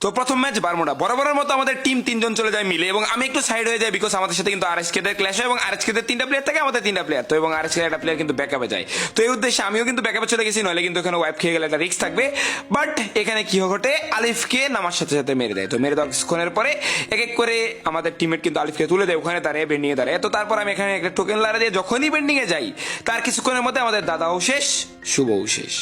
তো প্রথম match Bermuda, বরাবরের মতো আমাদের টিম তিনজন চলে যায় মিলে, এবং আমি একটু সাইড হয়ে যাই বিকজ আমাদের সাথে কিন্তু আরএসকে দের ক্ল্যাশ হয় এবং আরএসকে দের 3টা প্লেয়ার থাকে, আমাদের 3টা প্লেয়ার তো, এবং আরএসকে একটা প্লেয়ার কিন্তু ব্যাকআপে যায়। তো এই উদ্দেশ্যে আমিও কিন্তু ব্যাকআপে চলে গেছি, নইলে কিন্তু এখানে ওয়াইপ খেয়ে গেলে একটা রিস্ক থাকবে। বাট এখানে কি ঘটে, আলিফকে নামার সাথে সাথে মেরে দেয়। তো মেরে দেওয়ার কিছুক্ষণের পরে এক এক করে আমাদের টিমমেট কিন্তু আলিফকে তুলে দেয়, ওখানে দাঁড়িয়ে বেন্ডিংয়ে দাঁড়ায়। তো তারপর আমি এখানে একটা টোকেন লারা দিয়ে যখনই বেন্ডিংয়ে যাই তার কিছুক্ষণের মধ্যে আমাদের দাদাও শেষ, শুভও শেষ।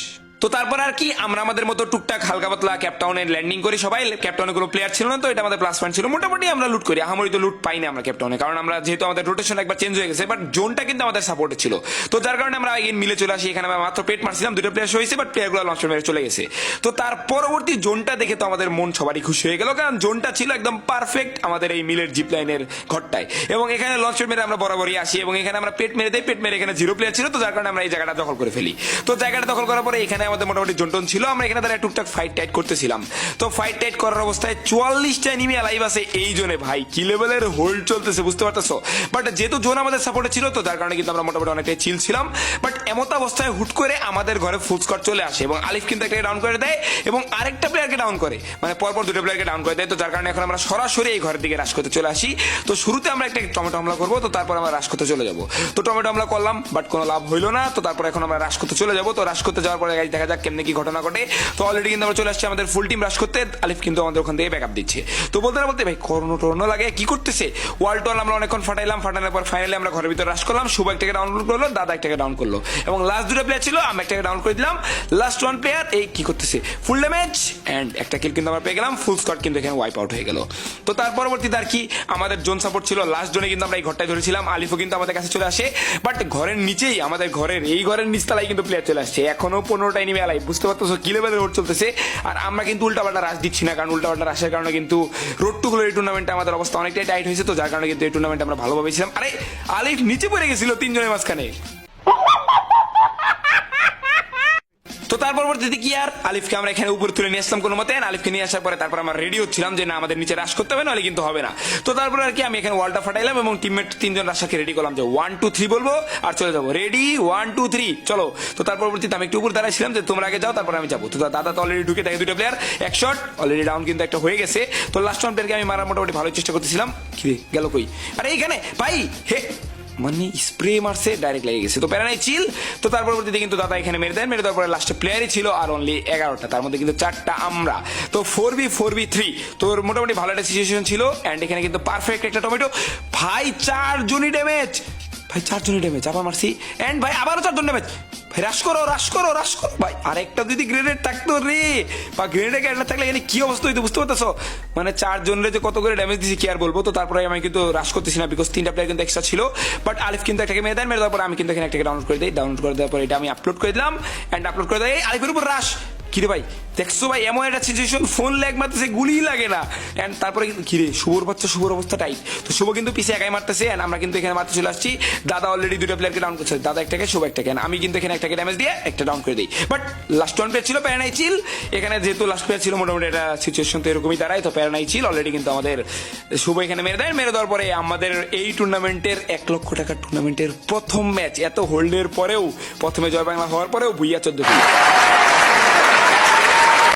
তো তারপর আর কি আমরা আমাদের মতো টুকটাক হালকা পাতলা ক্যাপটাউনে ল্যান্ডিং করি সবাই। ক্যাপটাউনে কোনো প্লেয়ার ছিল না, তো এটা আমাদের প্লাস পয়েন্ট ছিল। মোটামুটি আমরা লুট করি, আহামরি তো লুট পাই না আমরা ক্যাপটাউনে, কারণ আমরা যেহেতু আমাদের রোটেশন একবার চেঞ্জ হয়ে গেছে, বাট জোনটা কিন্তু আমাদের সাপোর্টে ছিল। তো যার কারণে আমরা এগেন মিলে চলে আসি। এখানে আমরা মাত্র পেট মারছিলাম, 2টা প্লেয়ার হয়েছে, বাট প্লেয়ারগুলো লঞ্চ মেরে চলে গেছে। তো তার পরবর্তী জোনটা দেখে তো আমাদের মন সবারই খুশি হয়ে গেল, কারণ জোনটা ছিল একদম পারফেক্ট আমাদের এই মিলের জিপ লাইনের ঘরটায়। এবং এখানে লঞ্চ মেরে আমরা বরাবরই আসি, এবং এখানে আমরা পেট মেরে দেই। পেট মেরে এখানে 0 প্লেয়ার ছিল, তো যার কারণে আমরা এই জায়গাটা দখল করে ফেলি। তো জায়গাটা দখল করার পরে এখানে আমাদের মোটামুটি জোন ছিল, আমরা এখানে তারা টুকটাক ফাইট টাইট করতেছিলাম। তো ফাইট টাইট করার অবস্থায় 44টা এনিমি লাইভ আছে এই জোনে। ভাই কি লেভেলের হোল্ড চলতেছে বুঝতে পারতেছো। বাট যেহেতু জোন আমাদের সাপোর্টে ছিল, তো যার কারণে কিন্তু আমরা মোটামুটি অনেকটাই চিল ছিলাম। বাট এমত অবস্থায় হুট করে আমাদের ঘরে ফুল স্কোয়াড চলে আসে, এবং আলিফ কিন্তু একটা ডাউন করে দেয় এবং আরেকটা প্লেয়ারকে ডাউন করে, মানে পরপর 2টা প্লেয়ারকে ডাউন করে দেয়। তো যার কারণে এখন আমরা সরাসরি এই ঘরের দিকে রাশ করতে চলে আসি। তো শুরুতে আমরা একটা টমেটো হামলা করবো, তো তারপর আমরা রাশ করতে চলে যাবো। তো টমেটো হামলা করলাম, বাট কোনো লাভ হইলো না। তো তারপর এখন আমরা রাশ করতে চলে যাবো। তো রাশ করতে যাওয়ার পরে দেখা যাক কেমনে কি ঘটনা ঘটে। তো অলরেডি কিন্তু আমরা চলে আসছি আমাদের ফুল টিম রাশ করতে। আলিফ কিন্তু আমাদের ওখান থেকে ব্যাকআপ দিচ্ছে। তো বলতে না বলতে ভাই করোনা টরোনা লাগে, কি করতেছে ওয়াল টোয়াল আমরা অনেকক্ষণ ফাটানোর পর ফাইনালি আমরা ঘরের ভিতরে রাশ করলাম। শুভ একটাকে ডাউন করলো, দাদা একটাকে ডাউন করলো, এবং লাস্ট 2টা প্লেয়ার ছিল, আমি একটাকে ডাউন করে দিলাম। লাস্ট 1 প্লেয়ার এই কি করতেছে, ফুল ড্যামেজ এন্ড একটা কিল কিন্তু আমরা পেয়ে গেলাম। ফুল স্কোয়াড কিন্তু এখানে ওয়াইপ আউট হয়ে গেল। তো তার পরবর্তীতে আর কি আমাদের জোন সাপোর্ট ছিল, লাস্ট জোনে কিন্তু আমরা এই ঘরটায় ধরেছিলাম। আলিফও কিন্তু আমাদের কাছে চলে আসে, বাট ঘরের নিচেই আমাদের ঘরের এই ঘরের নিচতলায় কিন্তু প্লেয়ার চলে আসছে। এখনো 15টা এনিমি আলাই, বুঝতে পারতেছো কি লেভেলের রোড চলতেছে। আর আমরা কিন্তু উল্টাপাল্টা রাশ দিচ্ছি না, কারণ উল্টাপাল্টা রাশের কারণে কিন্তু রোড টু গ্লোরি টুর্নামেন্টে আমাদের অবস্থা অনেকটাই টাইট হয়েছে। তো যার কারণে কিন্তু এই টুর্নামেন্টে আমরা ভালোভাবে ছিলাম। আরে আলিফ নিচে পড়ে গেছিল 3 জনের মাঝখানে। তো তার পরবর্তীতে কি আর আলিফকে আমরা এখানে উপরে তুলে নিয়ে আসলাম কোনো মতে। আলিফকে নিয়ে আসার পরে তারপর আমরা রেডি হচ্ছিলাম যে না আমাদের নিচে রাশ করতে হবে, নাহলে কিন্তু হবে না। তো তারপর আর কি আমি এখানে ওয়ালটা ফাটাইলাম এবং টিমমেট 3 জন রাশাকে রেডি করলাম যে 1 2 3 বলবো আর চলে যাবো। রেডি 1 2 3 চলো। তো তার পরবর্তীতে আমি একটু উপর দাঁড়াইছিলাম যে তোমরা আগে যাও তারপর আমি যাবো। তো দাদা তো অলরেডি ঢুকে থাকে 2টা প্লেয়ার, এক শট অলরেডি ডাউন কিন্তু একটা হয়ে গেছে। তো লাস্ট 1 প্লেয়ারকে আমি মারার মোটামুটি ভালো চেষ্টা করতেছিলাম। কি গেল কই, আরে এইখানে ভাই হে মানে স্প্রে মারছে ডাইরেক্ট লেগে গেছে। তো প্যারা নাই চিল। তো তার পরবর্তীতে কিন্তু দাদা এখানে মেরে দেন, মেরে দেওয়ার পরে লাস্টে প্লেয়ারই ছিল আর অনলি 11টা, তার মধ্যে কিন্তু 4টা আমরা। তো 4v3 তো মোটামুটি ভালো একটা সিচুয়েশন ছিল। অ্যান্ড এখানে কিন্তু পারফেক্ট একটা টমেটো ভাই, 4 জনই ড্যামেজ ভাই, 4 জনই ড্যামেজ আবার মারছি। অ্যান্ড ভাই আবারও 4 জন ড্যামেজ ভাই, রাশ করো ভাই। আরেকটা যদি গ্রেনেড থাকতো রে, বা গ্রেনেডে গ্রেনেড থাকলে এখানে কি অবস্থা হইতো বুঝতে পারতেছো। মানে 4 জনের যে কত করে ড্যামেজ দিয়েছি কি আর বলবো। তো তারপরে আমি কিন্তু রাশ করতেছি না বিকজ 3টা প্লেয়ার কিন্তু এক্সট্রা ছিল। বাট আলিফ কিন্তু একটাকে মেরে দেন, মেরে দেওয়ার পরে আমি কিন্তু এখানে একটাকে ডাউনলোড করে দিই। ডাউনলোড করে দেওয়ার পরে এটা আমি আপলোড করে দিলাম। অ্যান্ড আপলোড করে দেয় আলিফের উপর রাশ। কিরে ভাই দেখছো ভাই এমন একটা সিচুয়েশন, ফোন ল্যাগ মারতেছে, গুলি লাগে না। এন্ড তারপরে কিন্তু কিরে শুভর অবস্থা টাইট। তো শুভ কিন্তু পিছিয়ে একাই মারতেছে, এন্ড আমরা কিন্তু এখানে মারতে চলে আসছি। দাদা অলরেডি 2টা প্লেয়ারকে ডাউন করছে, দাদা একটাকে শুভ একটাকে। আমি কিন্তু এখানে একটাকে ড্যামেজ দিয়ে একটা ডাউন করে দিই। বাট লাস্ট 1 প্লেয়ার ছিল প্যারানাই চিল। এখানে যেহেতু লাস্ট প্লেয়ার ছিল মোটামুটি এটা সিচুয়েশন তো এরকমই দাঁড়ায়। তো প্যারানাই চিল অলরেডি কিন্তু আমাদের শুভ এখানে মেরে দেয়। মেরে দেওয়ার পরে আমাদের এই টুর্নামেন্টের 1 লক্ষ টাকার টুর্নামেন্টের প্রথম ম্যাচ, এত হোল্ডের পরেও প্রথমে জয় বাংলা হওয়ার পরেও ভুইয়া 14 কিল।